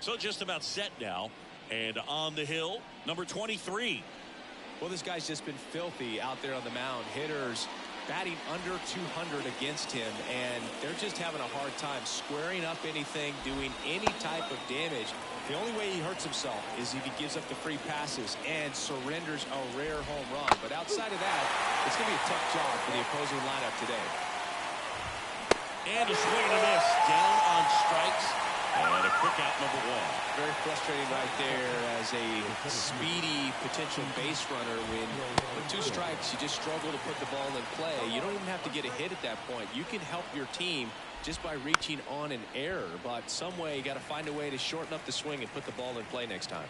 So just about set now. And on the hill, number 23. Well, this guy's just been filthy out there on the mound. Hitters batting under 200 against him, and they're just having a hard time squaring up anything, doing any type of damage. The only way he hurts himself is if he gives up the free passes and surrenders a rare home run. But outside of that, it's going to be a tough job for the opposing lineup today. And a swing and a miss. Down on strikes. And a quick out, number 1. Very frustrating right there as a speedy potential base runner. When with 2 strikes, you just struggle to put the ball in play. You don't even have to get a hit at that point. You can help your team just by reaching on an error. But some way, you got to find a way to shorten up the swing and put the ball in play next time.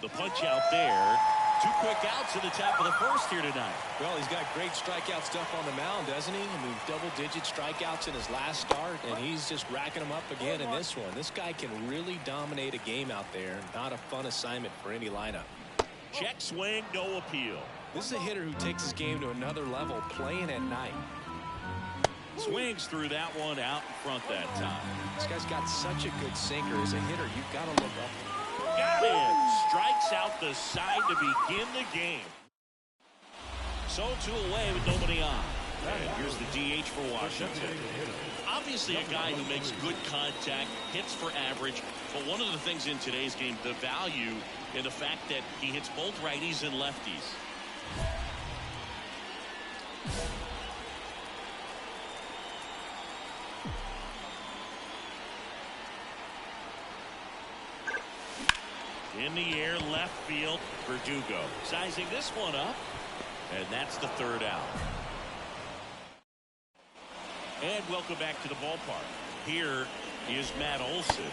The punch out there. 2 quick outs in the top of the first here tonight. Well, he's got great strikeout stuff on the mound, doesn't he? I mean, double-digit strikeouts in his last start, and he's just racking them up again in this one. This guy can really dominate a game out there. Not a fun assignment for any lineup. Check swing, no appeal. This is a hitter who takes his game to another level, playing at night. Swings through that one out in front that time. This guy's got such a good sinker. As a hitter, you've got to look up. Got it. Strikes out the side to begin the game. So 2 away with nobody on. And here's the DH for Washington. Obviously a guy who makes good contact, hits for average. But one of the things in today's game, the value in the fact that he hits both righties and lefties. In the air, left field, Verdugo. Sizing this one up, and that's the 3rd out. And welcome back to the ballpark. Here is Matt Olson.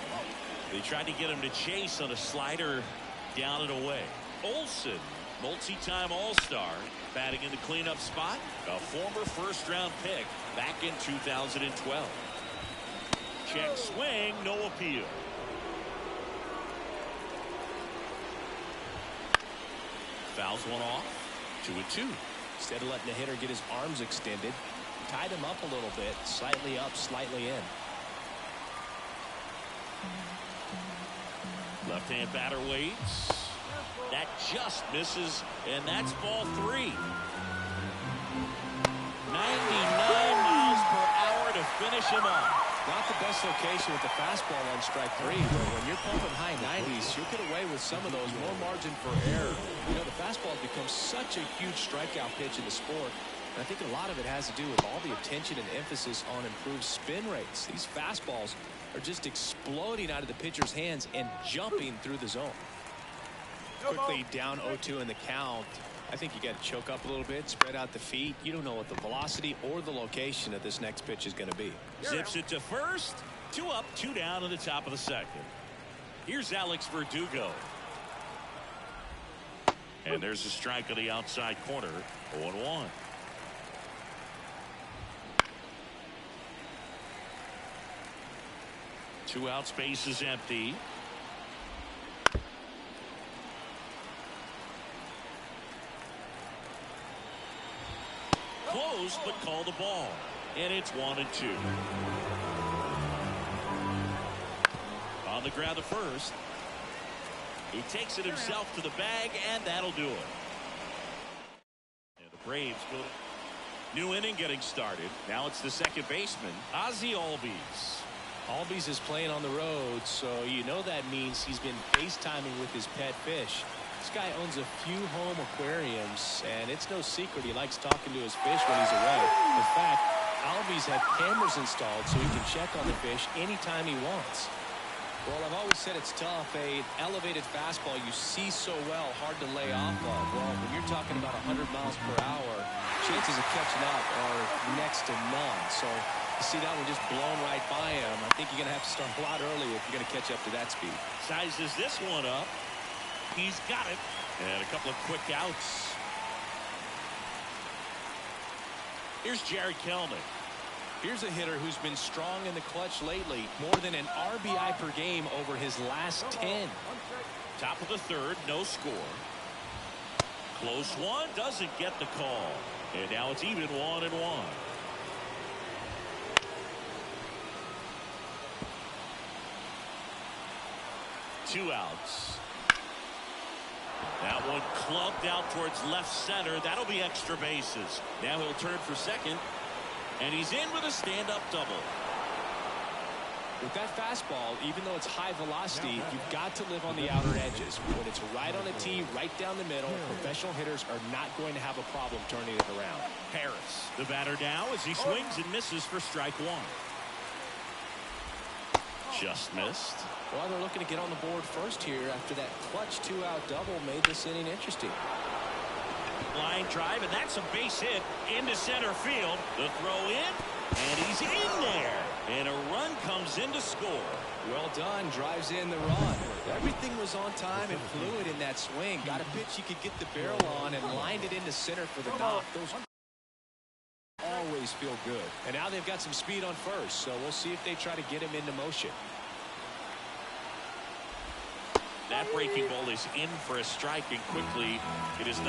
They tried to get him to chase on a slider down and away. Olson, multi-time All-Star, batting in the cleanup spot. A former first-round pick back in 2012. Check swing, no appeal. Fouls one off. 2-2. Instead of letting the hitter get his arms extended, tied him up a little bit, slightly up, slightly in. Left-hand batter waits. That just misses, and that's ball 3. 99 miles per hour to finish him off. Not the best location with the fastball on strike 3, but when you're pumping high 90s, you'll get away with some of those. More margin for error. You know, the fastball has become such a huge strikeout pitch in the sport. And I think a lot of it has to do with all the attention and emphasis on improved spin rates. These fastballs are just exploding out of the pitcher's hands and jumping through the zone. Quickly down 0-2 in the count. I think you got to choke up a little bit, spread out the feet. You don't know what the velocity or the location of this next pitch is going to be. Zips it to first. 2 up, 2 down in the top of the 2nd. Here's Alex Verdugo. And there's a strike on the outside corner. 0-1. Two out, space is empty. Close, but call the ball. And it's 1-2. On the ground to first. He takes it himself to the bag, and that'll do it. And the Braves go to new inning getting started. Now it's the second baseman, Ozzie Albies. Albies is playing on the road, so you know that means he's been FaceTiming with his pet fish. This guy owns a few home aquariums, and it's no secret he likes talking to his fish when he's away. In fact, Albies have cameras installed so he can check on the fish anytime he wants. Well, I've always said it's tough. An elevated fastball you see so well, hard to lay off of. Well, when you're talking about 100 miles per hour, chances of catching up are next to none. So you see that one just blown right by him. I think you're going to have to start a lot early if you're going to catch up to that speed. Sizes this one up. He's got it. And a couple of quick outs. Here's Jared Kelnick. Here's a hitter who's been strong in the clutch lately. More than an RBI per game over his last 10. Top of the 3rd, no score. Close one, doesn't get the call. And now it's even 1-1. 2 outs. That one clubbed out towards left center. That'll be extra bases. Now he'll turn for second, and he's in with a stand-up double. With that fastball, even though it's high velocity, you've got to live on the outer edges. When it's right on a tee, right down the middle, professional hitters are not going to have a problem turning it around. Harris, the batter now, as he swings and misses for strike 1. Just missed. Well, they're looking to get on the board first here after that clutch 2-out double made this inning interesting. Line drive, and that's a base hit into center field. The throw in, and he's in there. And a run comes in to score. Well done. Drives in the run. Everything was on time and fluid in that swing. Got a pitch you could get the barrel on and lined it into center for the knock. Those always feel good. And now they've got some speed on first, so we'll see if they try to get him into motion. That breaking ball is in for a strike, and quickly it is 0-2.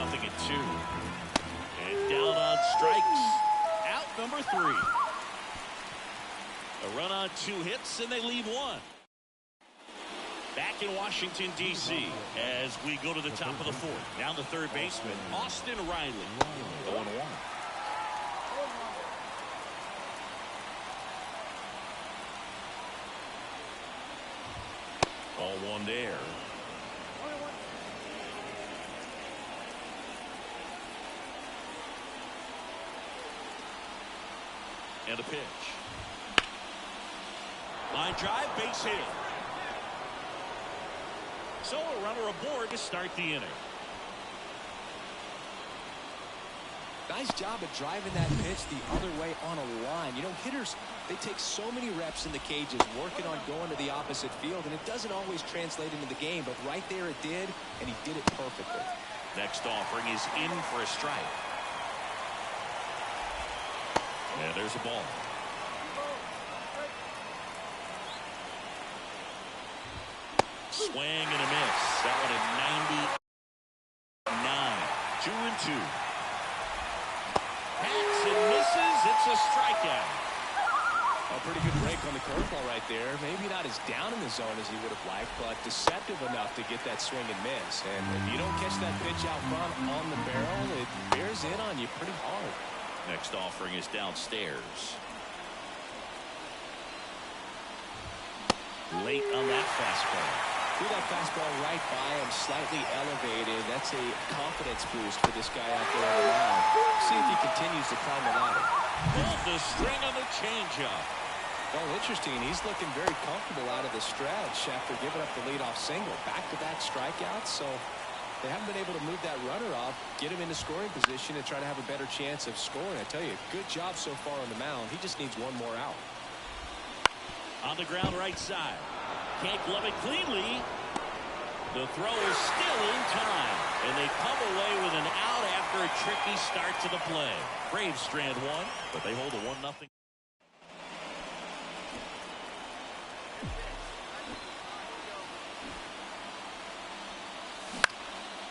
And down on strikes. Out number 3. A run on 2 hits, and they leave 1. Back in Washington, D.C., as we go to the top of the 4th. Now the third baseman, Austin Riley. 0-1. Ball 1 there. And a pitch. Line drive, base hit. So a runner aboard to start the inning. Nice job of driving that pitch the other way on a line. You know, hitters, they take so many reps in the cages working on going to the opposite field, and it doesn't always translate into the game, but right there it did, and he did it perfectly. Next offering is in for a strike. And there's a ball. Swing and a miss. That one at 99. 2-2. Hacks and misses. It's a strikeout. A pretty good break on the curveball right there. Maybe not as down in the zone as he would have liked, but deceptive enough to get that swing and miss. And if you don't catch that pitch out front on the barrel, it bears in on you pretty hard. Next offering is downstairs. Late on that fastball. Threw that fastball right by him, slightly elevated. That's a confidence boost for this guy out there on the mound. See if he continues to climb the ladder. Pulled the string on the changeup. Well, interesting. He's looking very comfortable out of the stretch after giving up the leadoff single. Back-to-back strikeouts, so they haven't been able to move that runner off, get him into scoring position, and try to have a better chance of scoring. I tell you, good job so far on the mound. He just needs one more out. On the ground right side. Can't glove it cleanly. The throw is still in time. And they come away with an out after a tricky start to the play. Braves strand 1, but they hold a 1-0.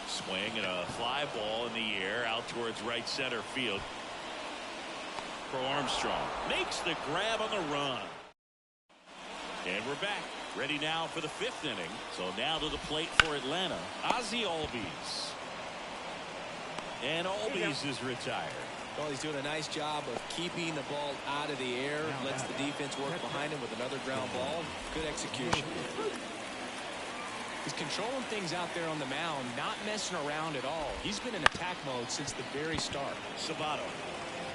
Swing and a fly ball in the air out towards right center field. For Armstrong. Makes the grab on the run. And we're back. Ready now for the 5th inning. So now to the plate for Atlanta. Ozzie Albies. And Albies is retired. Well, he's doing a nice job of keeping the ball out of the air. Lets the defense work behind him with another ground ball. Good execution. He's controlling things out there on the mound, not messing around at all. He's been in attack mode since the very start. Sabato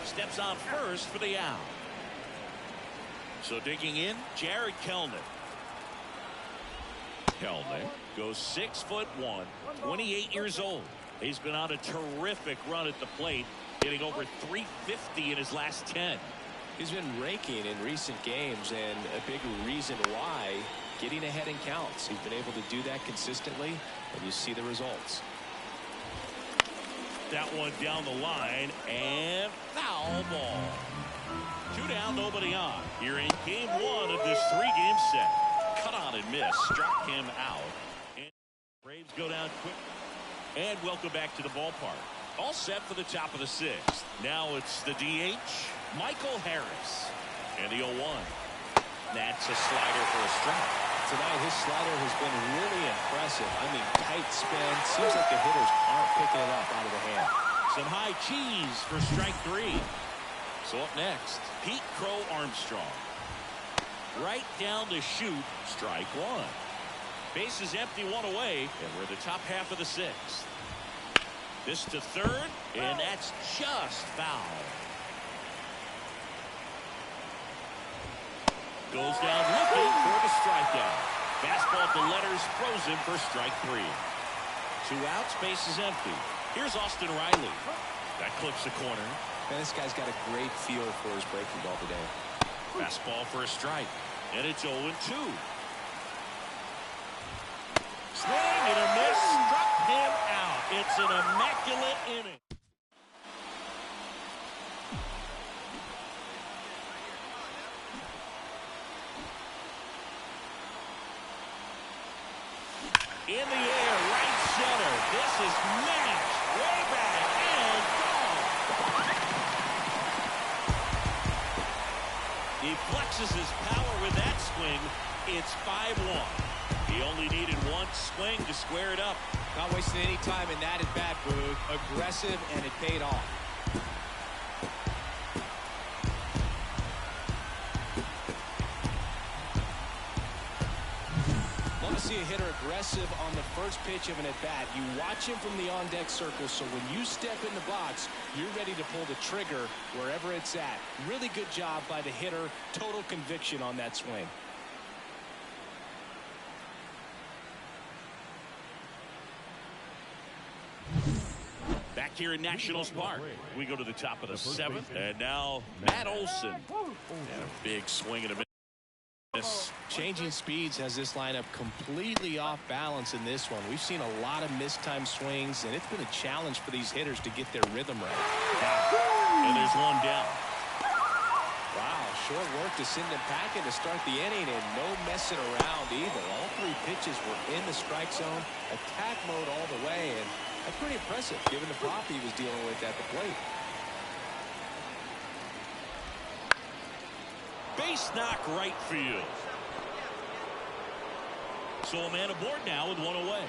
steps on first for the out. So digging in, Jared Kelnick. Kelnick goes 6'1", 28 years old. He's been on a terrific run at the plate, hitting over .350 in his last 10. He's been raking in recent games, and a big reason why, getting ahead in counts. He's been able to do that consistently, and you see the results. That one down the line, and foul ball. 2 down, nobody on. Here in game 1 of this 3-game set. Cut on and miss, struck him out. And Braves go down quick. And welcome back to the ballpark. All set for the top of the 6th. Now it's the DH, Michael Harris. And the 0-1. That's a slider for a strike. tonight, his slider has been really impressive. I mean, tight spin. Seems like the hitters aren't picking it up out of the hand. Some high cheese for strike 3. So up next, Pete Crow Armstrong. Right down to shoot, strike 1. Base is empty, 1 away, and we're the top half of the 6th. This to third, and that's just foul. Goes down looking for the strikeout. Fastball at the letters, frozen for strike 3. 2 outs, base is empty. Here's Austin Riley. That clips the corner. Man, this guy's got a great feel for his breaking ball today. Fastball for a strike, and it's 0-2. Swing and a miss, struck him out. It's an immaculate inning. In the air, right center. This is matched way back and gone. He flexes his power with that swing. It's 5-1. He only needed 1 swing to square it up. Not wasting any time in that at bat, Boog. Aggressive, and it paid off. Want to see a hitter aggressive on the first pitch of an at-bat. You watch him from the on-deck circle, so when you step in the box, you're ready to pull the trigger wherever it's at. Really good job by the hitter. Total conviction on that swing. Back here in Nationals Park, we go to the top of the 7th, and now Matt Olson. And a big swing and a miss. Changing speeds has this lineup completely off balance in this one. We've seen a lot of mistimed swings, and it's been a challenge for these hitters to get their rhythm right. And there's 1 down. Wow, short work to send him packing to start the inning, and no messing around either. All 3 pitches were in the strike zone, attack mode all the way, and that's pretty impressive given the prop he was dealing with at the plate. Base knock right field. So a man aboard now with 1 away.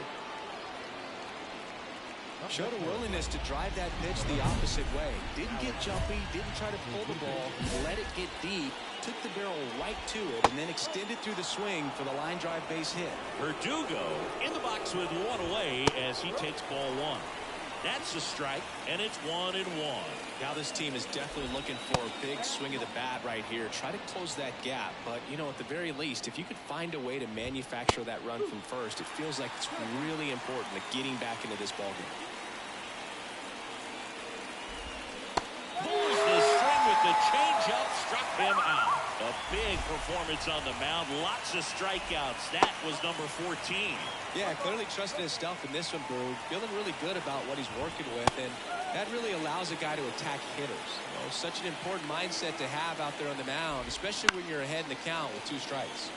Showed a willingness to drive that pitch the opposite way. Didn't get jumpy, didn't try to pull the ball, let it get deep, took the barrel right to it, and then extended through the swing for the line drive base hit. Verdugo in the box with 1 away as he takes ball 1. That's a strike, and it's 1-1. Now this team is definitely looking for a big swing of the bat right here. Try to close that gap, but you know, at the very least, if you could find a way to manufacture that run from first, it feels like it's really important to getting back into this ballgame. Pulls the string with the changeup, struck him out. A big performance on the mound. Lots of strikeouts. That was number 14. Yeah, clearly trusting his stuff in this one, Boog. Feeling really good about what he's working with, and that really allows a guy to attack hitters. You know, such an important mindset to have out there on the mound, especially when you're ahead in the count with 2 strikes.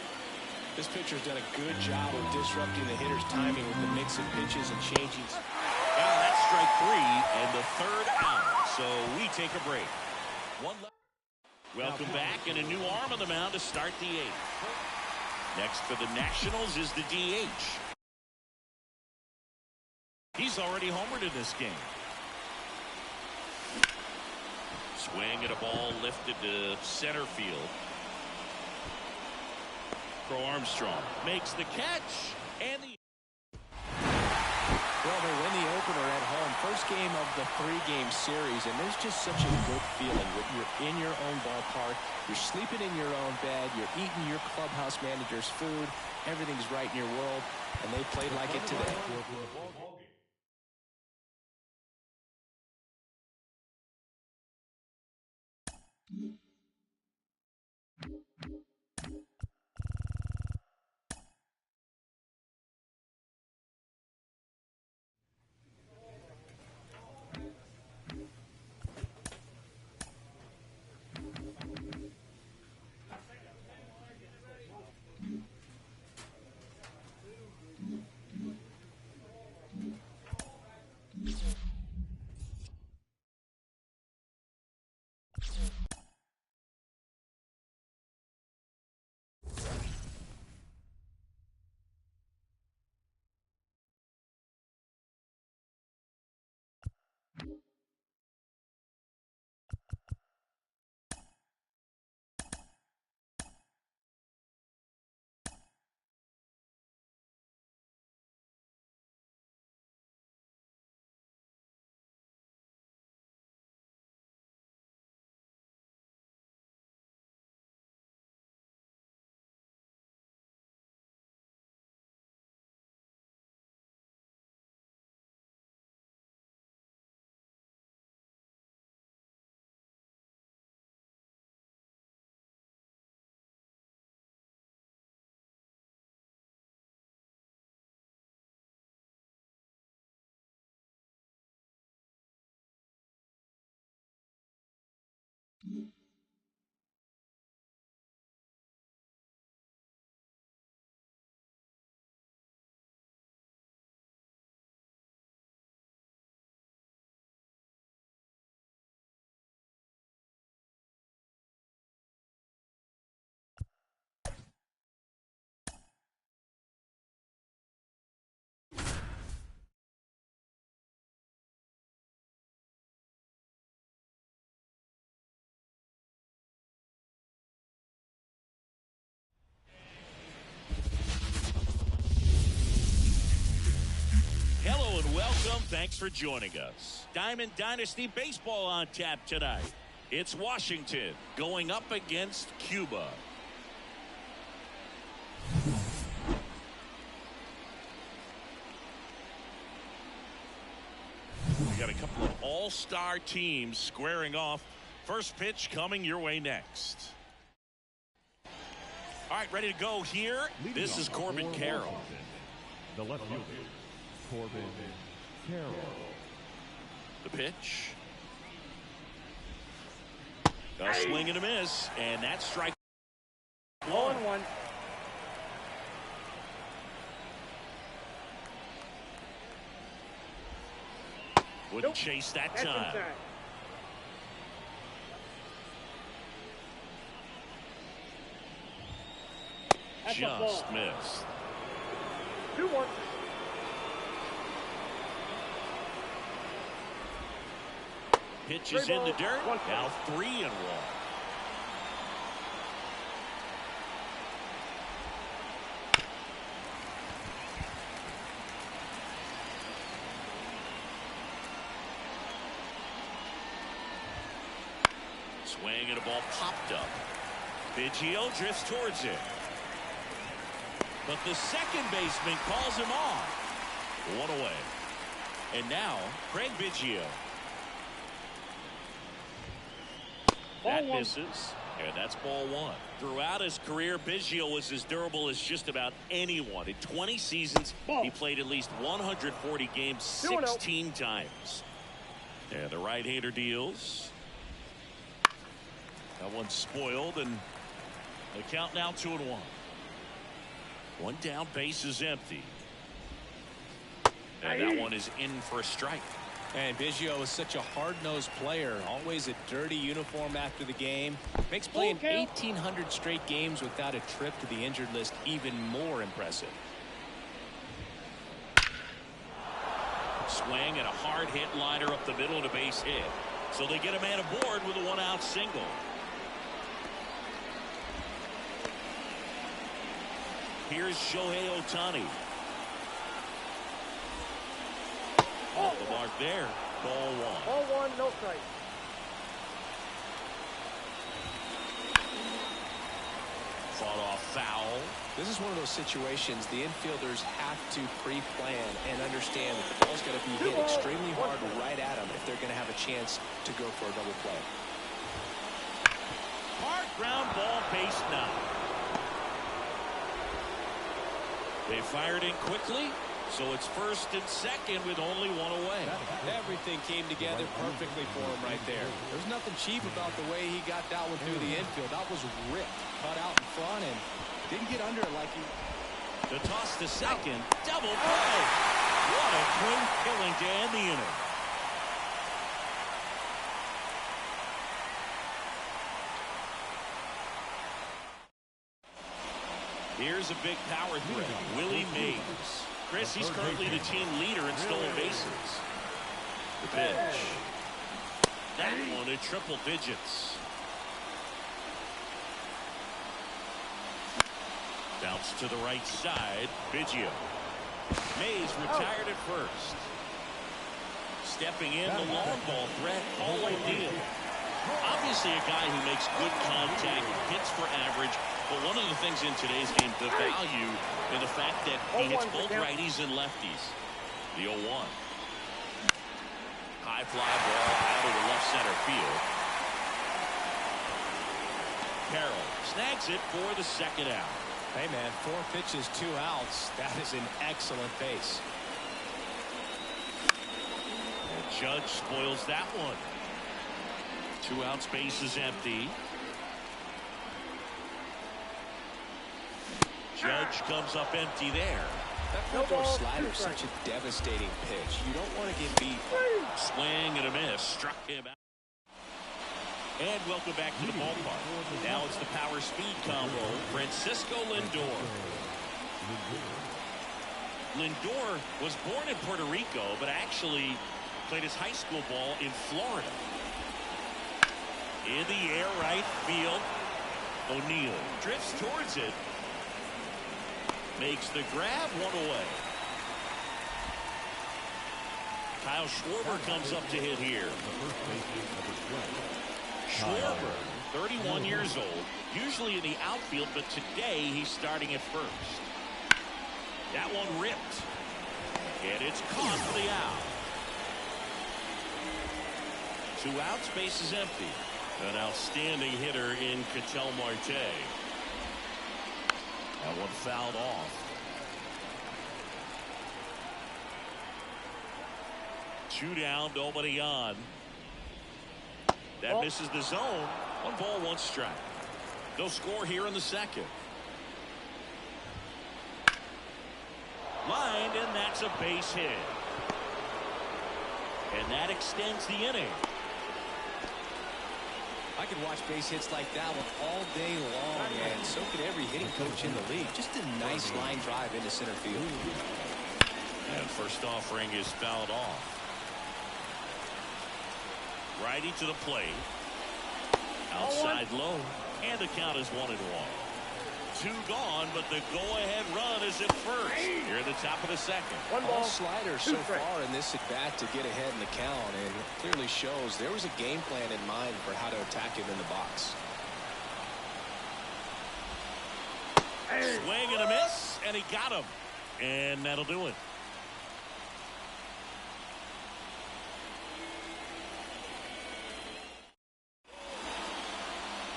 This pitcher's done a good job of disrupting the hitter's timing with the mix of pitches and changings. Well, that's strike 3 and the 3rd out. So we take a break. 1 left. Welcome back, and a new arm on the mound to start the 8th. Next for the Nationals is the DH. He's already homered in this game. Swing at a ball lifted to center field. Crow Armstrong makes the catch, and the Well, they win the opener at home. First game of the 3-game series, and there's just such a good feeling when you're in your own ballpark, you're sleeping in your own bed, you're eating your clubhouse manager's food, everything's right in your world, and they played like it today. welcome. Thanks for joining us. Diamond Dynasty Baseball on tap tonight. It's Washington going up against Cuba. We got a couple of all-star teams squaring off. First pitch coming your way next. All right, ready to go here. This is Corbin Carroll. The left fielder, Corbin Carroll. The pitch. A swing and a miss, and that's strike 1-1. Wouldn't chase that That's time. inside. That's a ball. Just missed. 2-1. Pitch is in the dirt. Now 3-1. Swing and a ball popped up. Biggio drifts towards it. But the second baseman calls him off. One away. And now, Craig Biggio. That misses. And that's ball one. Throughout his career, Biggio was as durable as just about anyone. In 20 seasons, he played at least 140 games 16 times. And the right-hander deals. That one's spoiled, and the count now 2-1. One down, base is empty. And that one is in for a strike. And Biggio is such a hard-nosed player. Always a dirty uniform after the game. Makes playing 1,800 straight games without a trip to the injured list even more impressive. Swing and a hard hit liner up the middle and a base hit. So they get a man aboard with a one-out single. Here's Shohei Ohtani. Off the mark there. Ball one. Ball one, no strike. Fought off foul. This is one of those situations the infielders have to pre-plan and understand that the ball's going to be hit extremely hard right at them if they're going to have a chance to go for a double play. Hard ground ball, base now. They fired in quickly, so it's first and second with only one away. Everything came together perfectly for him right there. There's nothing cheap about the way he got that one through the infield. That was ripped, cut out in front, and didn't get under it like he... The toss to second, double play. What a twin killing to end the inning. Here's a big power threat, Willie Mays. Chris, he's currently the team leader in stolen bases. The pitch. That one in triple digits. Bounce to the right side. Biggio. Mays retired at first. Stepping in, the long ball threat. All ideal. Obviously a guy who makes good contact, hits for average. But one of the things in today's game, the value in the fact that he hits both righties and lefties. The 0-1. High fly ball out of the left center field. Carroll snags it for the second out. Hey, man, 4 pitches, 2 outs. That is an excellent base. And Judge spoils that one. 2 outs, base is empty. Judge comes up empty there. That front door slider is such a devastating pitch. You don't want to get beat. Swing and a miss. Struck him out. And welcome back to the ballpark. Now it's the power speed combo. Francisco Lindor. Lindor was born in Puerto Rico, but actually played his high school ball in Florida. In the air, right field. O'Neill drifts towards it. Makes the grab, one away. Kyle Schwarber comes up to hit here. Schwarber, 31 years old, usually in the outfield, but today he's starting at first. That one ripped. And it's caught for the out. 2 outs, base is empty. An outstanding hitter in Ketel Marte. That one fouled off. 2 down, nobody on. That misses the zone. 1 ball, 1 strike. No score here in the second. Lined, and that's a base hit. And that extends the inning. I could watch base hits like that one all day long, and so could every hitting coach in the league. Just a nice line drive into center field. And first offering is fouled off. Righty to the plate. Outside low. And the count is 1-1. 2 gone, but the go-ahead run is at first. Here at the top of the second. All sliders so far in this at-bat to get ahead in the count, and it clearly shows there was a game plan in mind for how to attack him in the box. Swing and a miss, and he got him. And that'll do it.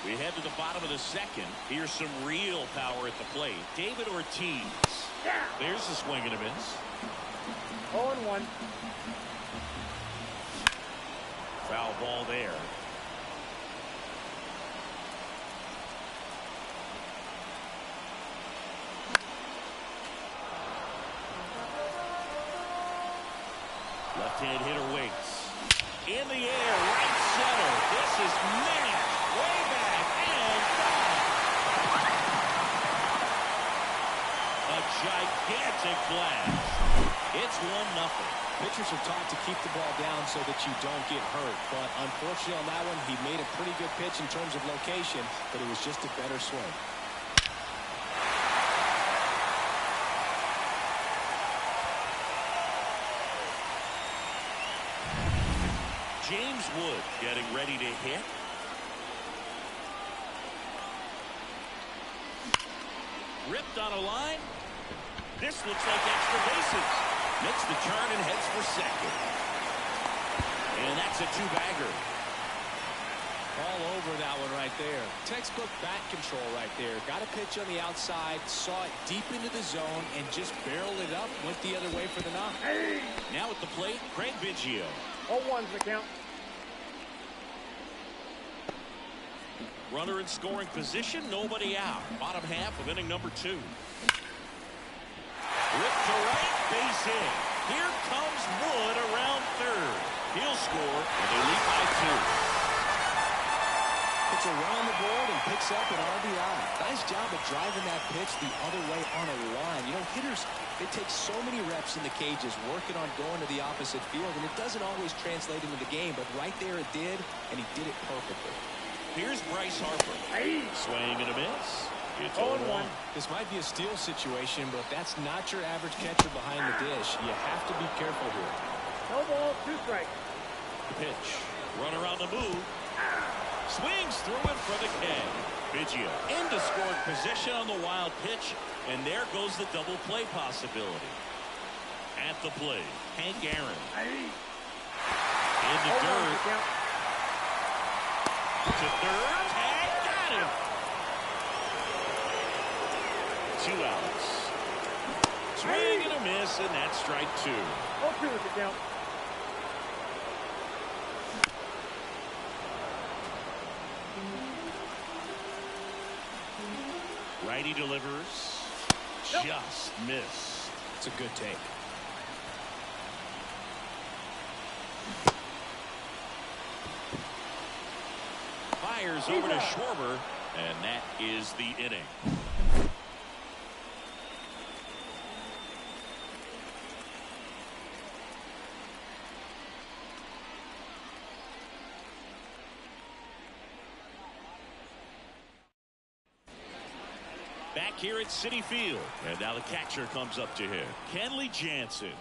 We head to the bottom of the second. Here's some real power at the plate. David Ortiz. There's a swing and a miss. 0-1. Foul ball there. Left-hand hitter waits. In the air, right center. This is mad. Way back and a gigantic blast. It's 1-0. Pitchers are taught to keep the ball down so that you don't get hurt, but unfortunately on that one he made a pretty good pitch in terms of location, but it was just a better swing. James Wood getting ready to hit. Ripped on a line. This looks like extra bases. Makes the turn and heads for second. And that's a 2-bagger. All over that one right there. Textbook bat control right there. Got a pitch on the outside, saw it deep into the zone, and just barreled it up, went the other way for the knock. Now at the plate, Craig Biggio. 0-1's the count. Runner in scoring position, nobody out. Bottom half of inning number 2. Ripped to right, base hit. Here comes Wood around third. He'll score, and they lead by 2. Puts a run on the board and picks up an RBI. Nice job of driving that pitch the other way on a line. You know, hitters, they take so many reps in the cages working on going to the opposite field, and it doesn't always translate into the game, but right there it did, and he did it perfectly. Here's Bryce Harper. Swing and a miss. It's 0-1. This might be a steal situation, but that's not your average catcher behind the dish. You have to be careful here. No ball, 2 strikes. The pitch. Runner on the move. Swings through it for the K. Biggio into scoring position on the wild pitch, and there goes the double play possibility. At the plate, Hank Aaron. In the dirt. To third, and got him. 2 outs. Swing and a miss, and that's strike 2. 0-2 is the count. Righty delivers. Just missed. It's a good take. Fires over to Schwarber, and that is the inning. Back here at Citi Field, and now the catcher comes up to hit. Kenley Jansen.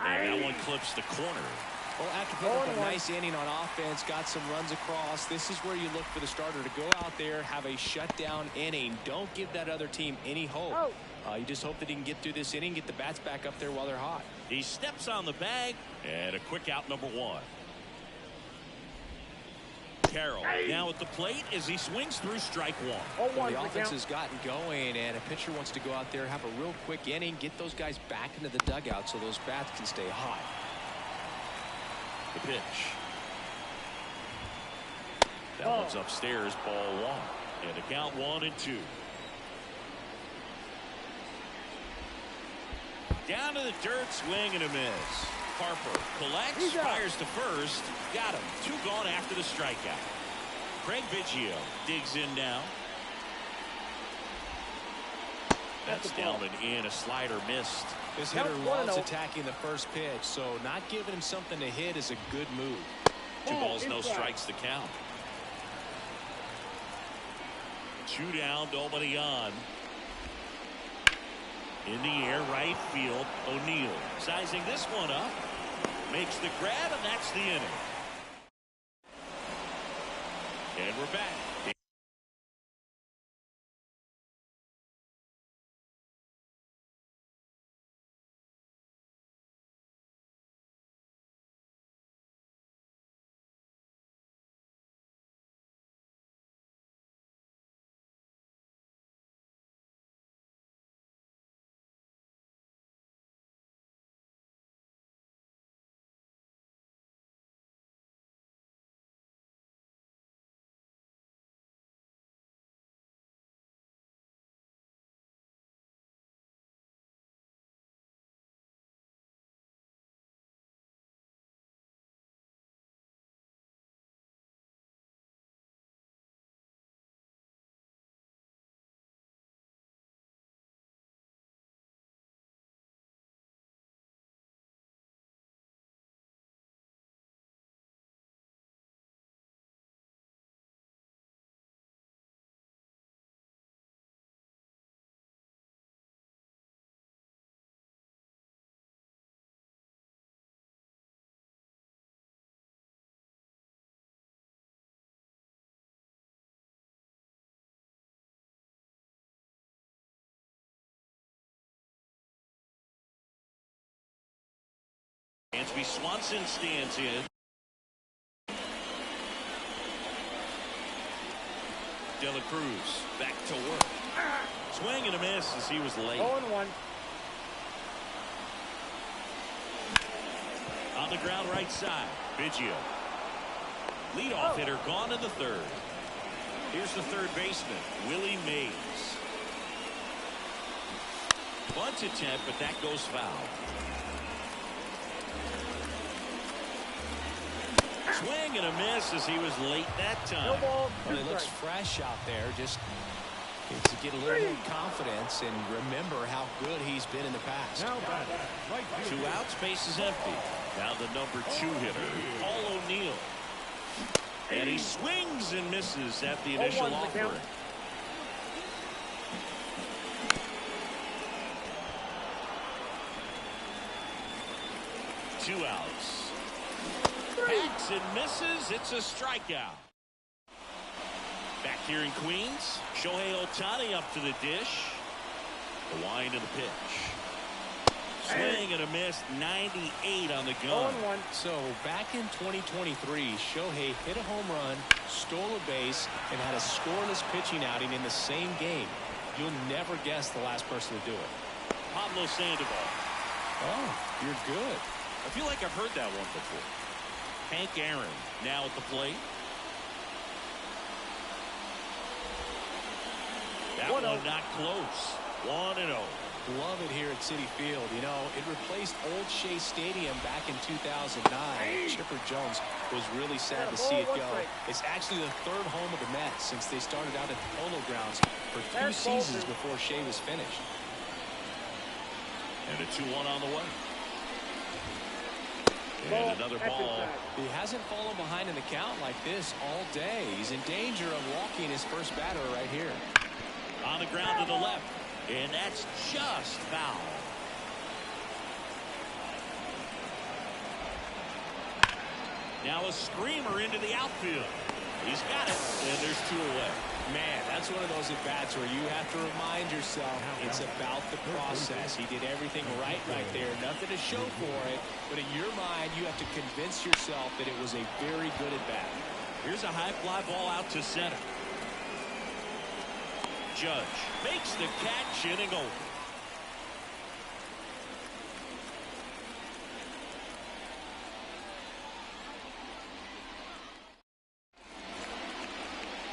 And that one clips the corner. Well, after putting up a nice inning on offense, got some runs across, this is where you look for the starter to go out there, have a shutdown inning. Don't give that other team any hope. You just hope that he can get through this inning, get the bats back up there while they're hot. He steps on the bag, and a quick out, number 1. Carroll now at the plate as he swings through strike 1. Well, the offense has gotten going, and a pitcher wants to go out there, have a real quick inning, get those guys back into the dugout so those bats can stay hot. The pitch. That one's upstairs, ball 1. And the count 1-2. Down to the dirt, swing and a miss. Harper collects, fires to first. Got him. 2 gone after the strikeout. Craig Biggio digs in now. That's down and in. A slider missed. This hitter loves attacking the first pitch, so not giving him something to hit is a good move. 2 balls, no strikes, the count. 2 down, nobody on. In the air, right field, O'Neill sizing this one up, makes the grab, and that's the inning. And we're back. Dansby Swanson stands in. De La Cruz back to work. Swing and a miss as he was late. 0-1. On the ground right side, Biggio. Leadoff hitter gone in the 3rd. Here's the 3rd baseman, Willie Mays. Bunt attempt, but that goes foul. Swing and a miss as he was late that time. Well, he looks fresh out there. Just needs to get a little more confidence and remember how good he's been in the past. Now batting, right 2 outs, base is empty. Now the number 2 hitter, Paul O'Neill. And he swings and misses at the initial offering. 2 outs. Hacks and misses. It's a strikeout. Back here in Queens, Shohei Ohtani up to the dish. The wind of the pitch. Swing and a miss. 98 on the gun. 0-1. So back in 2023, Shohei hit a home run, stole a base, and had a scoreless pitching outing in the same game. You'll never guess the last person to do it. Pablo Sandoval. Oh, you're good. I feel like I've heard that one before. Hank Aaron now at the plate. That one not close. 1-0. Love it here at Citi Field. You know, it replaced Old Shea Stadium back in 2009. Chipper Jones was really sad to see it go. It's actually the 3rd home of the Mets since they started out at the Polo Grounds for 2 seasons before Shea was finished. And a 2-1 on the way. And another ball. He hasn't fallen behind in the count like this all day. He's in danger of walking his first batter right here. On the ground to the left. And that's just foul. Now a screamer into the outfield. He's got it, and there's 2 away. Man, that's one of those at-bats where you have to remind yourself it's about the process. He did everything right there. Nothing to show for it, but in your mind, you have to convince yourself that it was a very good at-bat. Here's a high fly ball out to center. Judge makes the catch, inning over.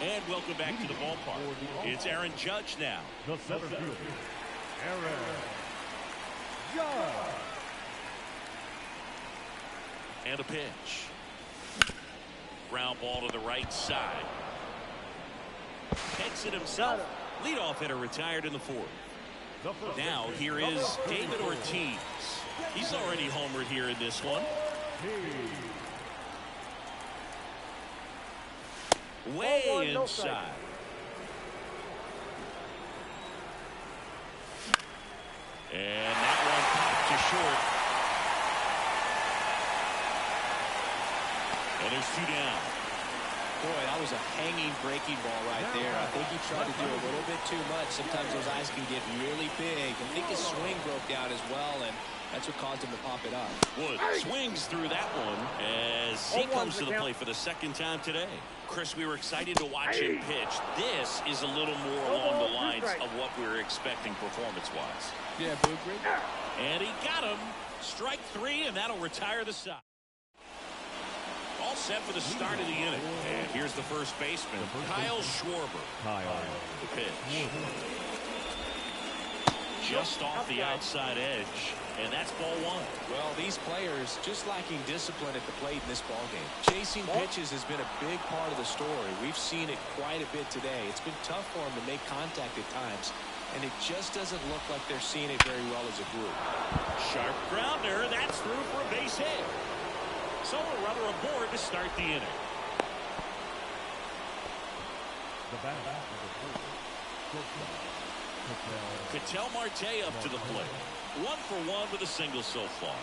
And welcome back to the ballpark. It's Aaron Judge now. The center fielder, Aaron Judge. And a pitch. Ground ball to the right side. Takes it himself. Leadoff hitter retired in the 4th. Now here is David Ortiz. He's already homered here in this one. Way inside. And that one popped to short. And there's 2 down. Boy, that was a hanging breaking ball right there. I think he tried to do a little bit too much. Sometimes those eyes can get really big. I think his swing broke down as well, and that's what caused him to pop it up. Wood swings through that one as he comes to the plate for the 2nd time today. Chris, we were excited to watch him pitch. This is a little more along the lines of what we were expecting performance-wise. Yeah, Boo, great. And he got him. Strike 3, and that'll retire the side. All set for the start of the inning. And here's the first baseman, Kyle Schwarber. The pitch. Just off the outside edge. And that's ball 1. Well, these players just lacking discipline at the plate in this ballgame. Chasing pitches has been a big part of the story. We've seen it quite a bit today. It's been tough for them to make contact at times, and it just doesn't look like they're seeing it very well as a group. Sharp grounder. That's through for a base hit. So a runner aboard to start the inning. The batter for the Ketel Marte up to the plate. 1 for 1 with a single so far.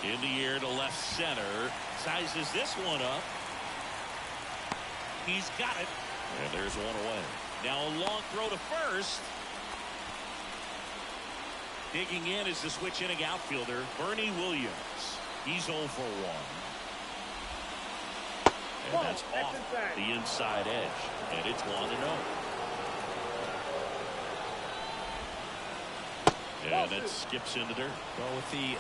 In the air to left center. Sizes this one up. He's got it. And there's 1 away. Now a long throw to first. Digging in is the switch inning outfielder, Bernie Williams. He's 0 for 1. And that's off the inside edge. And it's 1-0. And it skips into dirt. Well, with the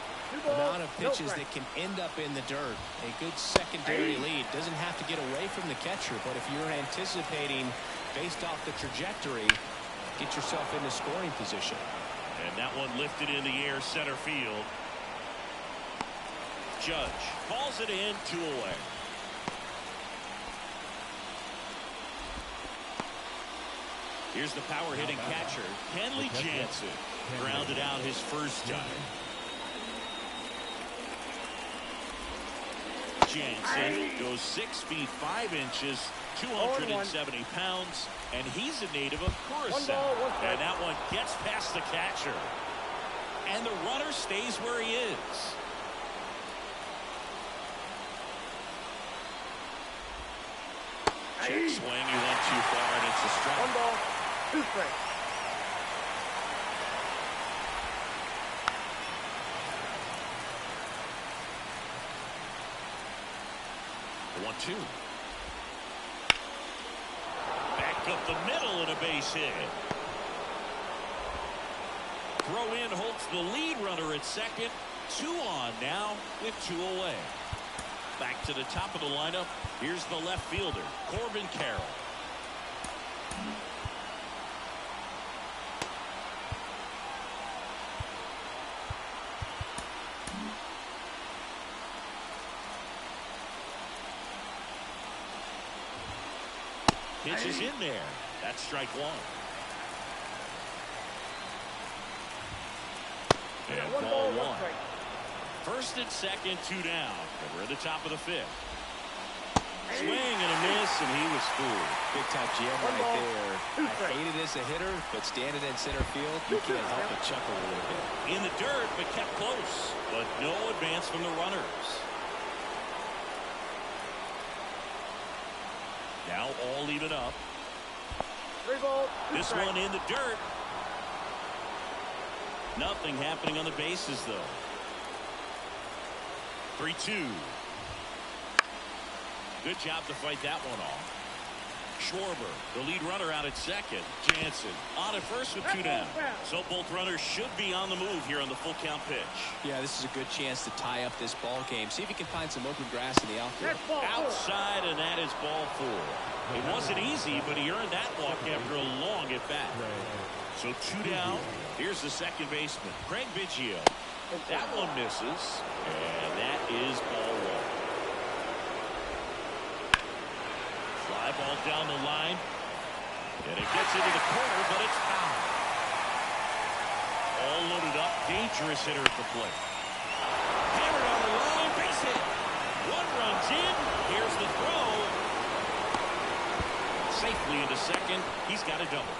amount of pitches that can end up in the dirt, a good secondary lead doesn't have to get away from the catcher, but if you're anticipating based off the trajectory, get yourself into scoring position. And that one lifted in the air center field. Judge calls it in, 2 away. Here's the power hitting catcher, Kenley Jansen. Grounded out his first time. Jansen goes 6 feet 5 inches, 270 pounds, and he's a native of Curacao. And that one gets past the catcher. And the runner stays where he is. Check swing, he went too far, and it's a strike. 1 ball, 2 strikes. The 1-2. Back up the middle and a base hit. Throw in holds the lead runner at second. 2 on now with 2 away. Back to the top of the lineup. Here's the left fielder, Corbin Carroll. Pitch is in there. That's strike 1. And One ball ball, one. strike. First and second, 2 down. And we're at the top of the 5th. Swing and a miss, and he was fooled. Big time jam One right ball, there. two I strikes. hate it as a hitter, but standing in center field, you can't help but chuckle a little bit. In the dirt, but kept close. But no advance from the runners. Now all even up. 3 balls, 2 This strikes. one in the dirt. Nothing happening on the bases, though. 3-2. Good job to fight that one off. Schwarber, the lead runner, out at second. Jansen on at first with 2 down. So both runners should be on the move here on the full count pitch. Yeah, this is a good chance to tie up this ball game. See if you can find some open grass in the outfield. Next ball, 4. Outside, and that is ball 4. It wasn't easy, but he earned that walk after a long at bat. So 2 down. Here's the second baseman, Craig Biggio. That one misses, and that is ball 1. Fly ball down the line, and it gets into the corner, but it's foul. All loaded up, dangerous hitter at the plate. Hammered on the line, base hit. 1 runs in. Here's the throw. Safely into second. He's got a double.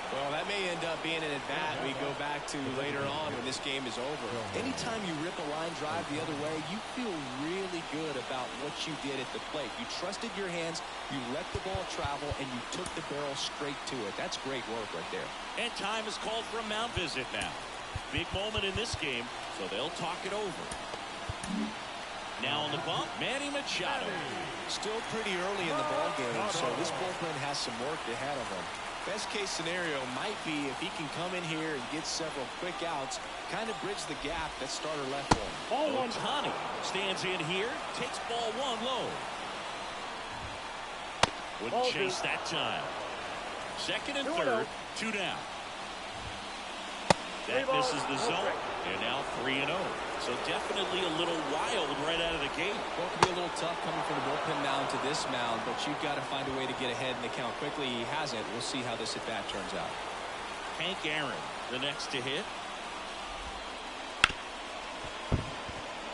Well, that may end up being an at-bat we go back to later on when this game is over. Anytime you rip a line drive the other way, you feel really good about what you did at the plate. You trusted your hands, you let the ball travel, and you took the barrel straight to it. That's great work right there. And time is called for a mound visit now. Big moment in this game, so they'll talk it over. Now on the bump, Manny Machado. Still pretty early in the ball game, so this bullpen has some work ahead of him. Best case scenario might be if he can come in here and get several quick outs, kind of bridge the gap that starter left for him. Ball 1. Ohtani stands in here, takes ball 1 low. Wouldn't Ball chase 2. that time. Second and 2-0. third, 2 down. That 3 balls, misses the no zone, strikes. and now 3-0. So definitely a little wild right out of the gate. Well, it could be a little tough coming from the bullpen mound to this mound, but you've got to find a way to get ahead in the count quickly. He hasn't. We'll see how this at-bat turns out. Hank Aaron, the next to hit.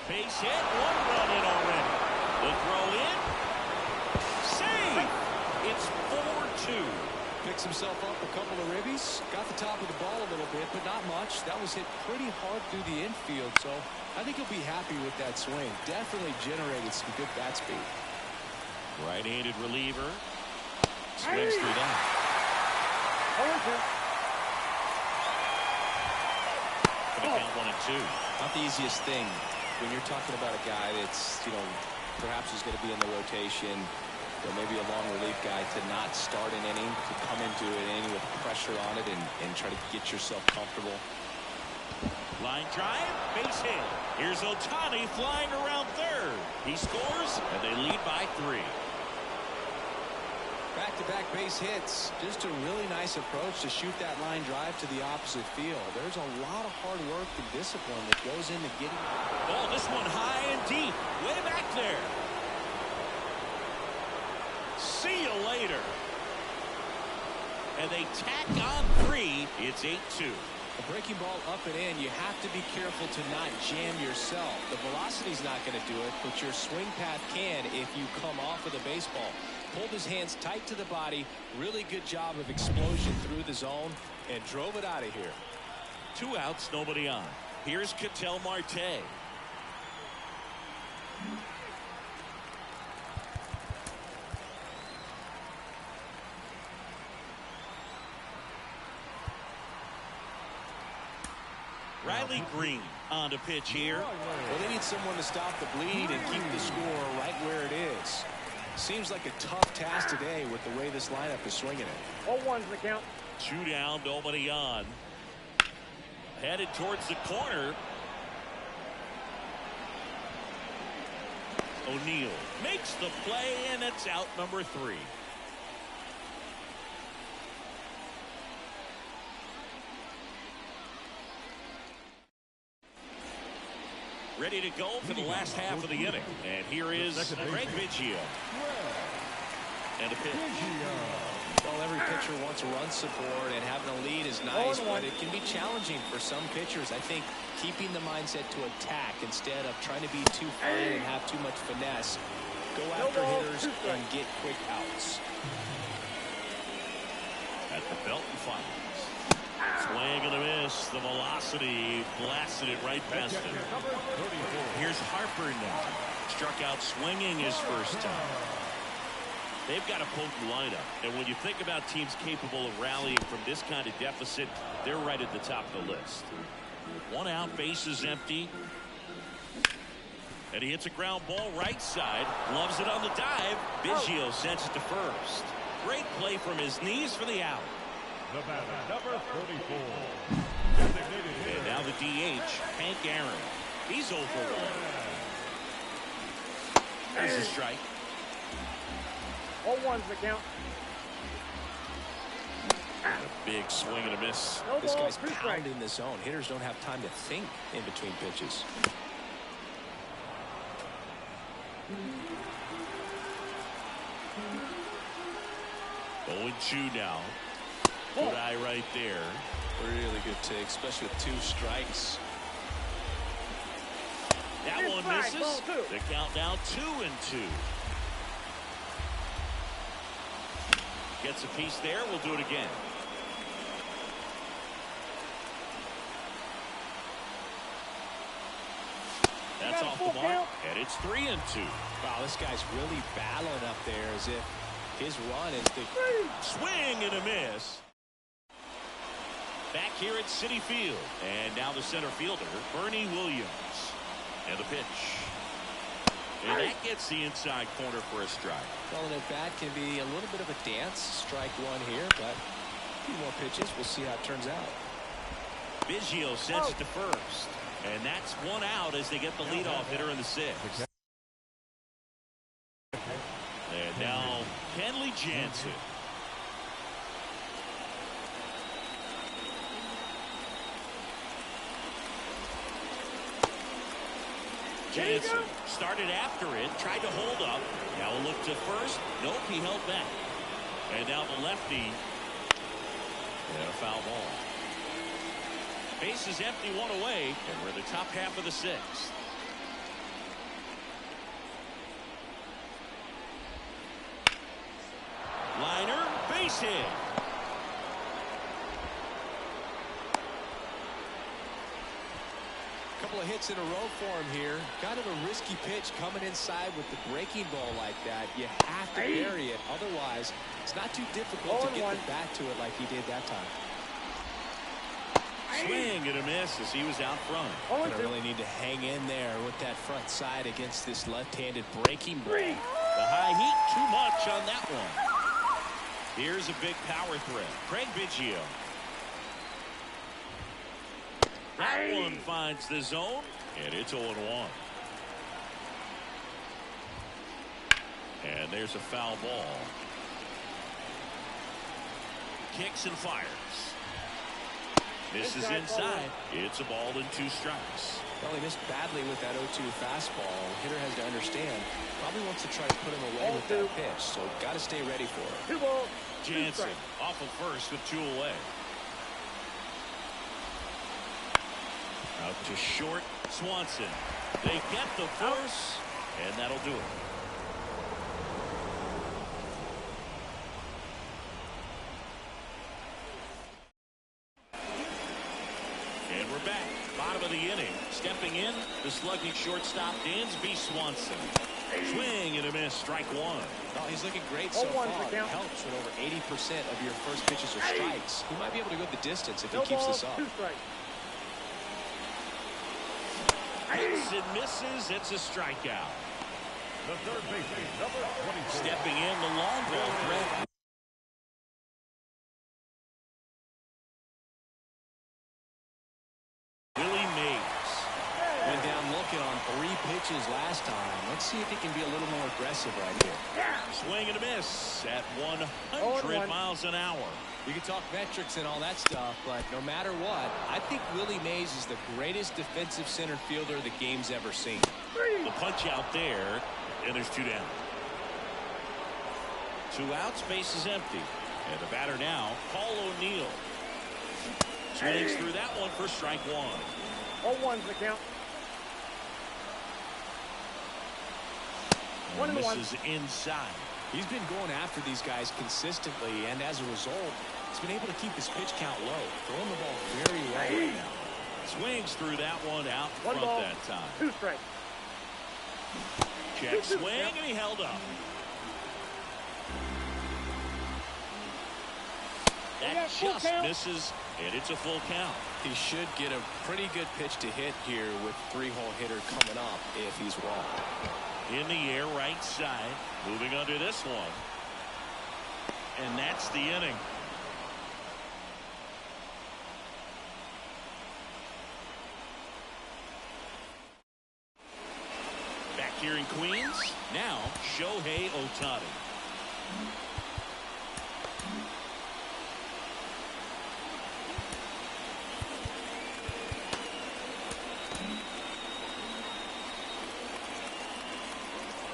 Base hit, 1 run in already. The throw in. Save! It's 4-2. Picks himself up a couple of ribbies. Got the top of the ball a little bit, but not much. That was hit pretty hard through the infield, so I think he'll be happy with that swing. Definitely generated some good bat speed. Right-handed reliever. Swings through that. 0-2. Gonna count 1 and 2. Not the easiest thing when you're talking about a guy that's, perhaps is going to be in the rotation, or maybe a long relief guy, to not start an inning, to come into an inning with pressure on it and try to get yourself comfortable. Line drive, base hit. Here's Ohtani flying around third. He scores, and they lead by 3. Back-to-back base hits. Just a really nice approach to shoot that line drive to the opposite field. There's a lot of hard work and discipline that goes into getting. Oh, this one high and deep. Way back there. See you later. And they tack on 3. It's 8-2. A breaking ball up and in, you have to be careful to not jam yourself. The velocity's not going to do it, but your swing path can if you come off of the baseball. Pulled his hands tight to the body. Really good job of explosion through the zone and drove it out of here. 2 outs, nobody on. Here's Ketel Marte. Riley Green on to pitch here. Well, they need someone to stop the bleed and keep the score right where it is. Seems like a tough task today with the way this lineup is swinging it. 0-1's the count. 2 down, nobody on. Headed towards the corner. O'Neill makes the play, and it's out number 3. Ready to go for the last half of the inning. And here is Craig Biggio. And a pitch. Well, every pitcher wants run support, and having a lead is nice, but it can be challenging for some pitchers. I think keeping the mindset to attack instead of trying to be too fine and have too much finesse. Go after hitters and get quick outs. At the belt and fires. Swing and a miss. The velocity blasted it right past him. Here's Harper now. Struck out swinging his first time. They've got a potent lineup, and when you think about teams capable of rallying from this kind of deficit, they're right at the top of the list. One out, bases empty. And he hits a ground ball right side. Loves it on the dive. Biggio sends it to first. Great play from his knees for the out. The batter, number 44. And now the DH, Hank Aaron. He's over 1. There's a strike. 0-1's the count. A big swing and a miss. This guy's pounding the zone. Hitters don't have time to think in between pitches. 0-2 now. Good eye right there. Really good take, especially with 2 strikes. That one misses. The count now 2-2. Gets a piece there. We'll do it again. That's off the mark, and it's 3-2. Wow, this guy's really battling up there as if his run is the swing and a miss. Back here at Citi Field, and now the center fielder, Bernie Williams, and the pitch. And that gets the inside corner for a strike. Well, an at-bat can be a little bit of a dance. Strike 1 here, but a few more pitches. We'll see how it turns out. Biggio sends it to first. And that's 1 out as they get the leadoff hitter in the 6th. And now Kenley Jansen. Jansen started after it, tried to hold up. Now a look to first. Nope, he held back. And now the lefty. And a foul ball. Base is empty, 1 away, and we're in the top half of the 6th. Liner, base hit. Couple of hits in a row for him here. Kind of a risky pitch coming inside with the breaking ball like that. You have to bury it. Otherwise, it's not too difficult to get the bat to it like he did that time. Swing and a miss as he was out front. Gonna really need to hang in there with that front side against this left-handed breaking ball. The high heat, too much on that one. Here's a big power threat. Craig Biggio. That one finds the zone, and it's 0-1. And there's a foul ball. Kicks and fires. This is inside. It's a ball and 2 strikes. Well, he missed badly with that 0-2 fastball. Hitter has to understand. Probably wants to try to put him away with that pitch, so got to stay ready for it. 2 balls. Jansen off of first with 2 away. Out to short, Swanson. They get the force, and that'll do it. And we're back. Bottom of the inning. Stepping in, the slugging shortstop, Dansby Swanson. Swing and a miss, strike 1. Well, he's looking great so far. It helps when over 80% of your first pitches are strikes. He might be able to go the distance if he keeps this up. 2 strikes. Hits and misses. It's a strikeout. The third baseman, number 24. Stepping in, the long ball threat. Willie Mays. Went down looking on 3 pitches last time. Let's see if he can be a little more aggressive right here. Swing and a miss at 100 miles an hour. You can talk metrics and all that stuff, but no matter what, I think Willie Mays is the greatest defensive center fielder the game's ever seen. The punch out there, and there's 2 down. 2 outs, base is empty. And the batter now, Paul O'Neill. Swings through that one for strike one. 0-1's the count. And misses inside. He's been going after these guys consistently, and as a result, he's been able to keep his pitch count low, throwing the ball very well right now. Swings through that one out front that time. 2 strikes. Check swing, and he held up. That just misses, and it's a full count. He should get a pretty good pitch to hit here with 3-hole hitter coming up if he's wrong. In the air, right side. Moving under this one. And that's the inning. Back here in Queens, now Shohei Ohtani.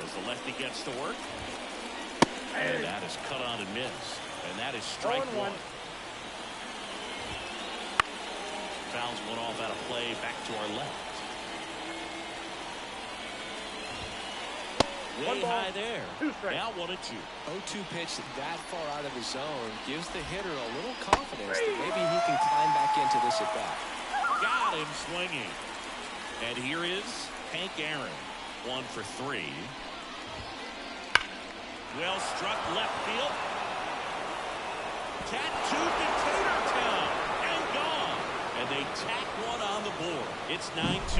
As the lefty gets to work. And that is cut on and missed. And that is strike one. Fouls one off out of play back to our left. Way high there. Now 1-2. 0-2 pitch that far out of the zone gives the hitter a little confidence that maybe he can climb back into this at bat. Got him swinging. And here is Hank Aaron. 1 for 3. Well struck left field. Tattooed to Tatertown and gone. And they tack one on the board. It's 9-2.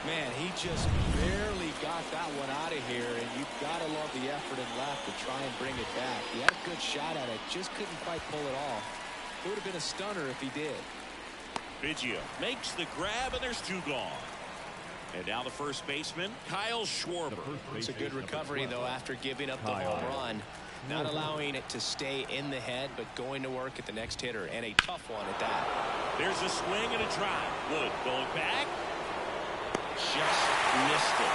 Man, he just barely got that one out of here, and you've got to love the effort in left to try and bring it back. He had a good shot at it, just couldn't quite pull it off. It would have been a stunner if he did. Biggio makes the grab, and there's 2 gone. And now the first baseman, Kyle Schwarber. It's a good recovery, though, after giving up the home run. Not allowing it to stay in the head, but going to work at the next hitter, and a tough one at that. There's a swing and a drive. Wood going back. Just missed it.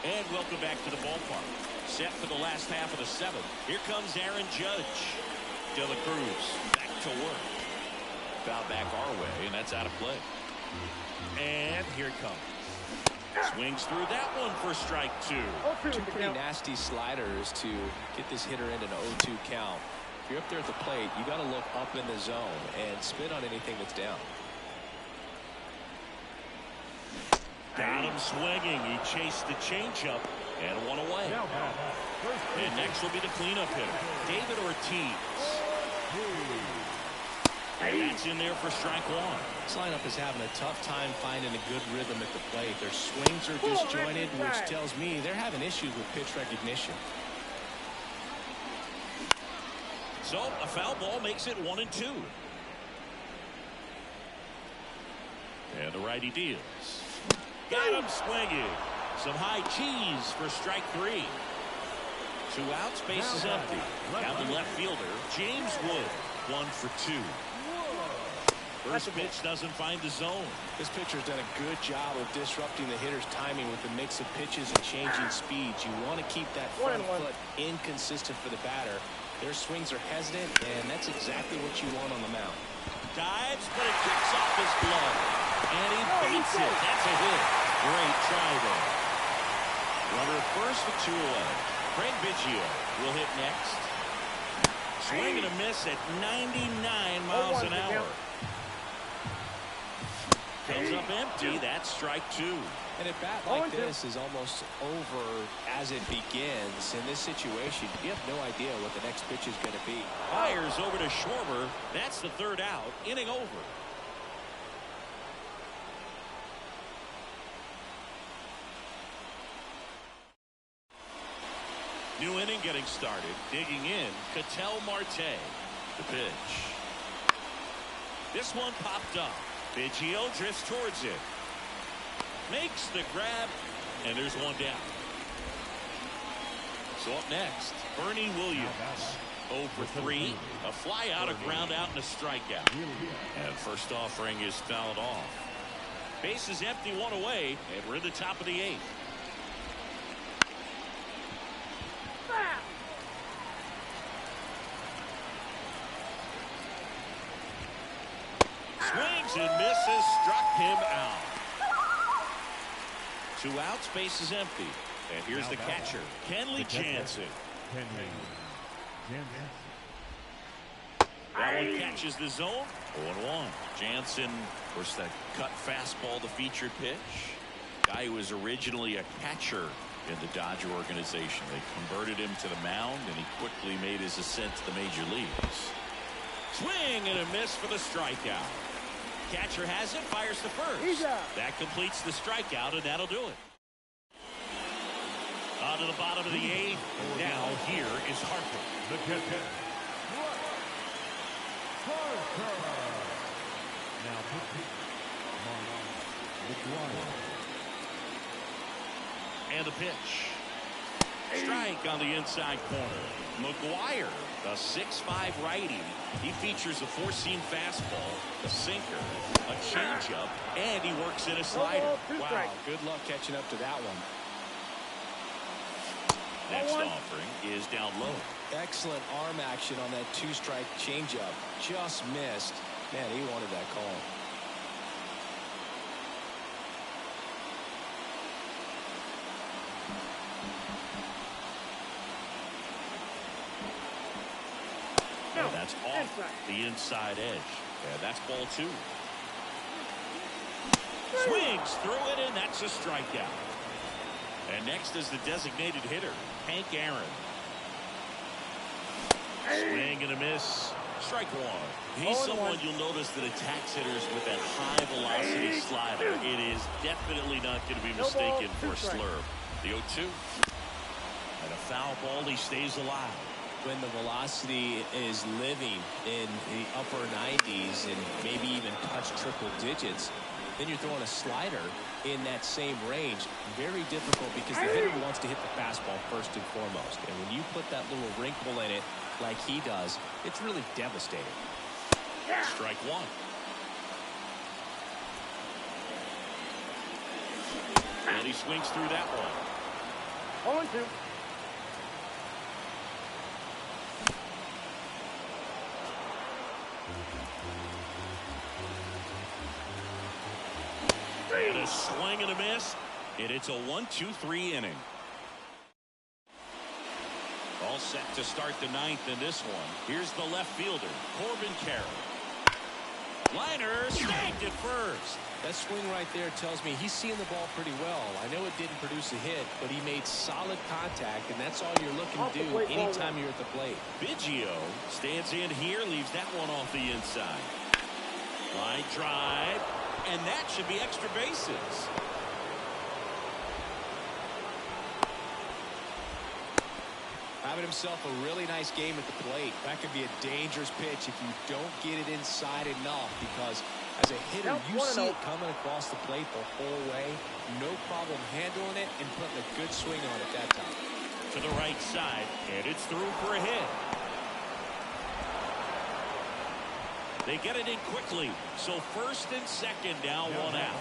And welcome back to the ballpark. Set for the last half of the 7th. Here comes Aaron Judge. De La Cruz back to work. Foul back our way, and that's out of play. And here it comes. Swings through that one for strike 2. 2 pretty nasty sliders to get this hitter into an 0-2 count. If you're up there at the plate, you got to look up in the zone and spit on anything that's down. Got him swinging. He chased the changeup and one away. And next will be the cleanup hitter, David Ortiz. And that's in there for strike 1. This lineup is having a tough time finding a good rhythm at the plate. Their swings are disjointed, which tells me they're having issues with pitch recognition. So a foul ball makes it 1-2. And the righty deals. Got him swinging. Some high cheese for strike 3. 2 outs, base is empty. Now the left fielder, James Wood, 1 for 2. First pitch doesn't find the zone. This pitcher's done a good job of disrupting the hitter's timing with the mix of pitches and changing speeds. You want to keep that front foot inconsistent for the batter. Their swings are hesitant, and that's exactly what you want on the mound. Dives, but it kicks off his glove. And he beats it. That's a hit. Great try there. Runner first with 2 away. Craig Biggio will hit next. Swing and a miss at 99 miles an hour. Comes up empty. That's strike 2. And a bat like this is almost over as it begins. In this situation, you have no idea what the next pitch is going to be. Fires over to Schwarber. That's the 3rd out. Inning over. New inning getting started. Digging in, Ketel Marte. The pitch. This one popped up. Biggio drifts towards it. Makes the grab, and there's 1 down. So up next, Bernie Williams. 0 for 3. A fly out, a ground out, and a strikeout. And first offering is fouled off. Base is empty, 1 away, and we're in the top of the 8th. and misses, struck him out. 2 outs, base is empty. And here's the catcher, Kenley Jansen. That one catches the zone. 0-1. Jansen, of course, that cut fastball, the featured pitch. Guy who was originally a catcher in the Dodger organization. They converted him to the mound, and he quickly made his ascent to the major leagues. Swing and a miss for the strikeout. Catcher has it, fires to first. That completes the strikeout, and that'll do it. On to the bottom of the 8th. Now here is Harper. The catcher, Harper. Now pitching, McGuire. And the pitch. Strike on the inside corner. McGuire, a 6'5" righty. He features a 4-seam fastball, a sinker, a changeup, and he works in a slider. Wow, good luck catching up to that one. Next offering is down low. Excellent arm action on that 2-strike changeup. Just missed. Man, he wanted that call. And that's off the inside edge. And that's ball 2. Swings through it, and that's a strikeout. And next is the designated hitter, Hank Aaron. Swing and a miss. Strike 1. He's someone you'll notice that attacks hitters with that high velocity slider. It is definitely not going to be mistaken for a slurve. The 0-2. And a foul ball, he stays alive. When the velocity is living in the upper 90s and maybe even touch triple digits, then you're throwing a slider in that same range. Very difficult because the hitter wants to hit the fastball first and foremost. And when you put that little wrinkle in it like he does, it's really devastating. Strike 1. And he swings through that one. 0-2. And a swing and a miss, and it's a 1-2-3 inning. All set to start the 9th in this one. Here's the left fielder, Corbin Carroll. Liner snagged at first. That swing right there tells me he's seeing the ball pretty well. I know it didn't produce a hit, but he made solid contact, and that's all you're looking to do anytime you're at the plate. Biggio stands in here, leaves that one off the inside. Line drive, and that should be extra bases. Having himself a really nice game at the plate. That could be a dangerous pitch if you don't get it inside enough, because as a hitter, you see it coming across the plate the whole way. No problem handling it and putting a good swing on it that time. To the right side, and it's through for a hit. They get it in quickly, so first and second now, 1 out.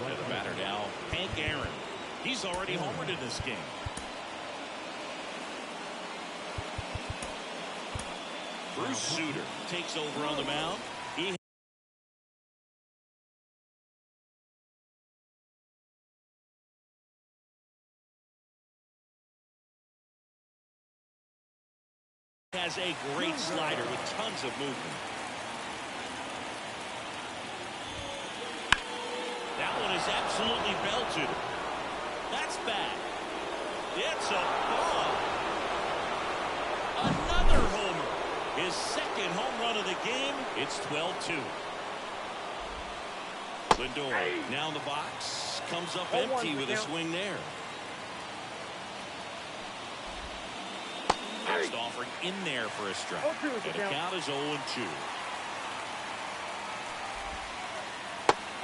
And the batter now, Hank Aaron. He's already homered in this game. Bruce Sutter takes over on the mound. He has a great slider with tons of movement. That one is absolutely belted. That's bad. It's a ball. Another homer. His second home run of the game. It's 12-2. Lindor now in the box. Comes up empty with a swing there. Next offering in there for a strike. And the count is 0-2.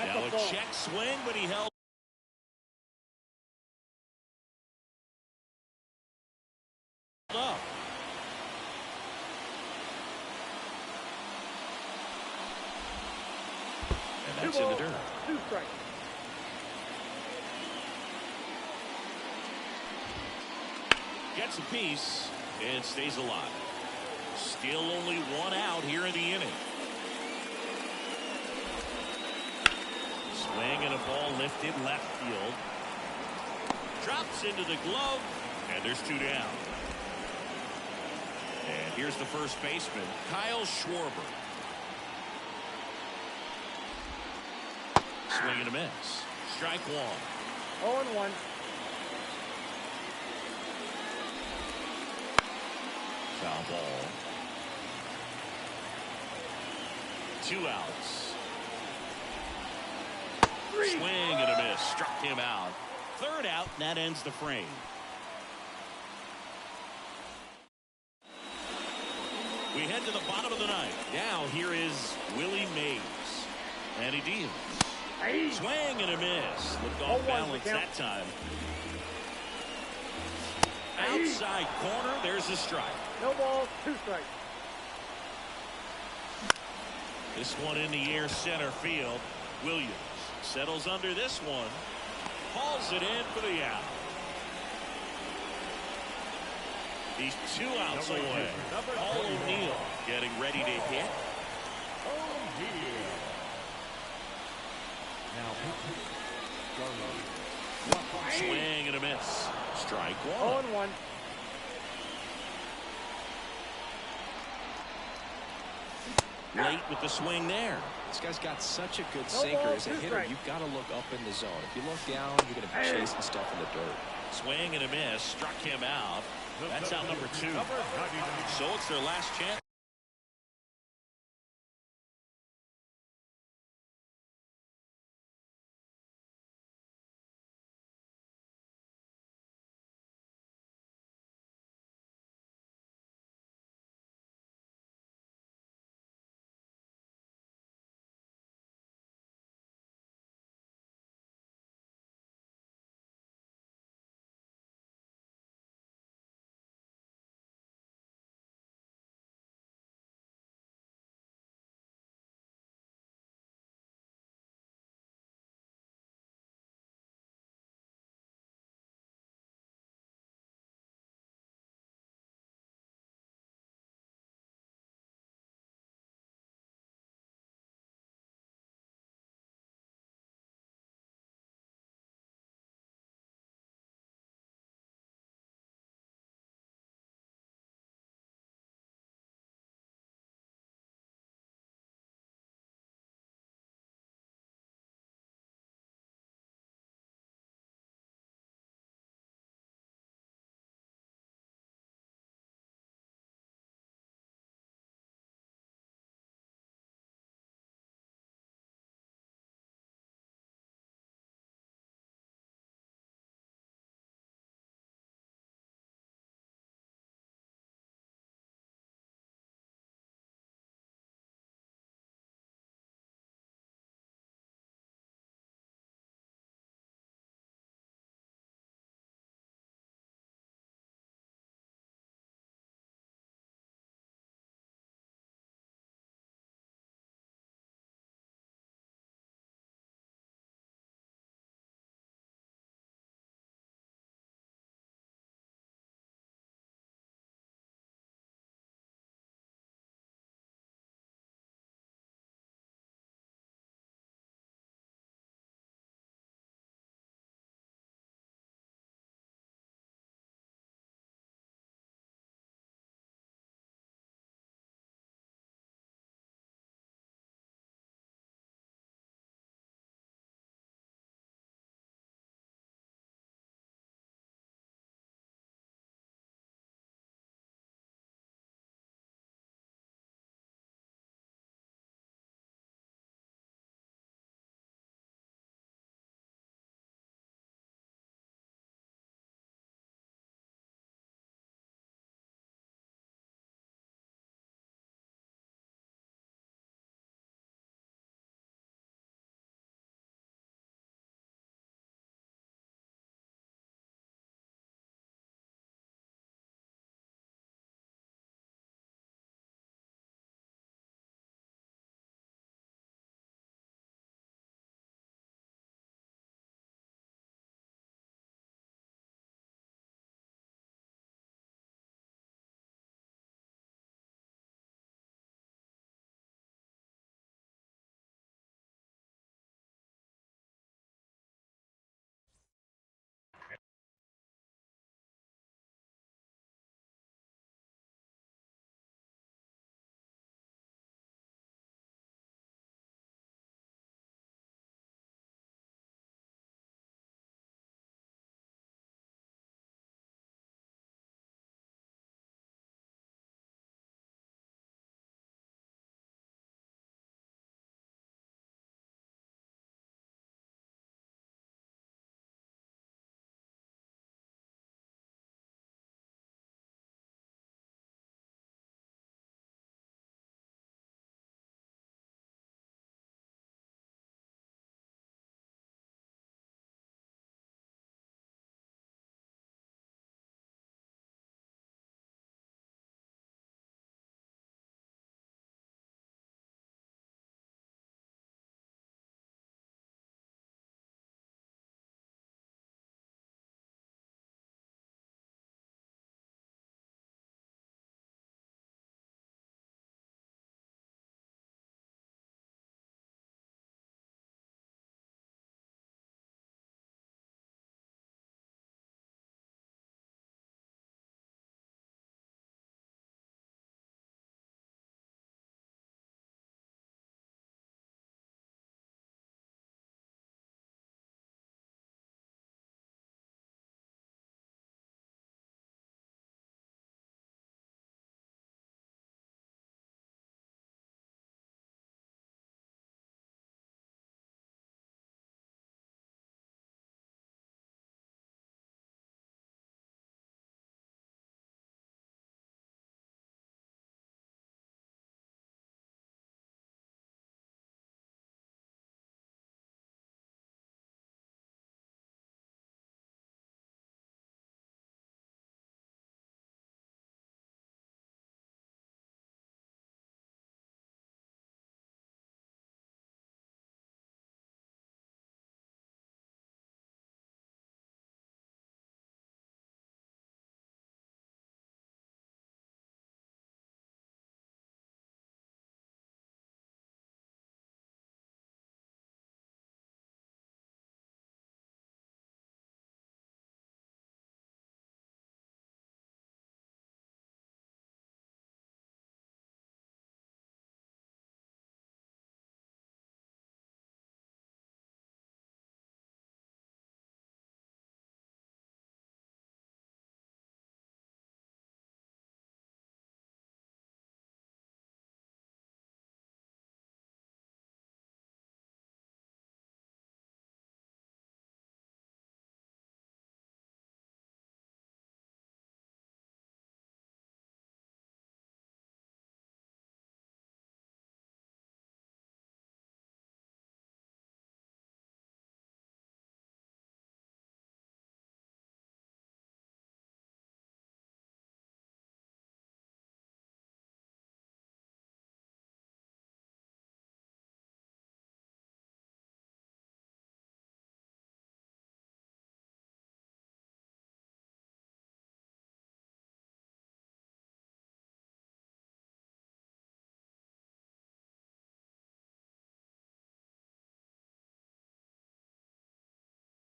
Now a check swing, but he held up. And that's in the dirt. 2 strikes. Gets a piece and stays alive. Still only 1 out here in the inning. Swing and a ball lifted left field. Drops into the glove, and there's 2 down. And here's the first baseman, Kyle Schwarber. Swing and a miss. Strike 1. 0-1. Foul ball. 2 outs. Swing and a miss. Struck him out. 3rd out, and that ends the frame. We head to the bottom of the ninth. Now here is Willie Mays. And he deals. Swing and a miss. Looked off balance that time. Outside corner. There's a strike. No ball, 2 strikes. This one in the air center field. Williams settles under this one. Hauls it in for the out. He's 2 outs away. Paul O'Neill getting ready to hit. Swing and a miss. Strike 1. 0-1. Late with the swing there. This guy's got such a good sinker. As a hitter, you've got to look up in the zone. If you look down, you're going to be chasing stuff in the dirt. Swing and a miss. Struck him out. That's out number 2. So it's their last chance.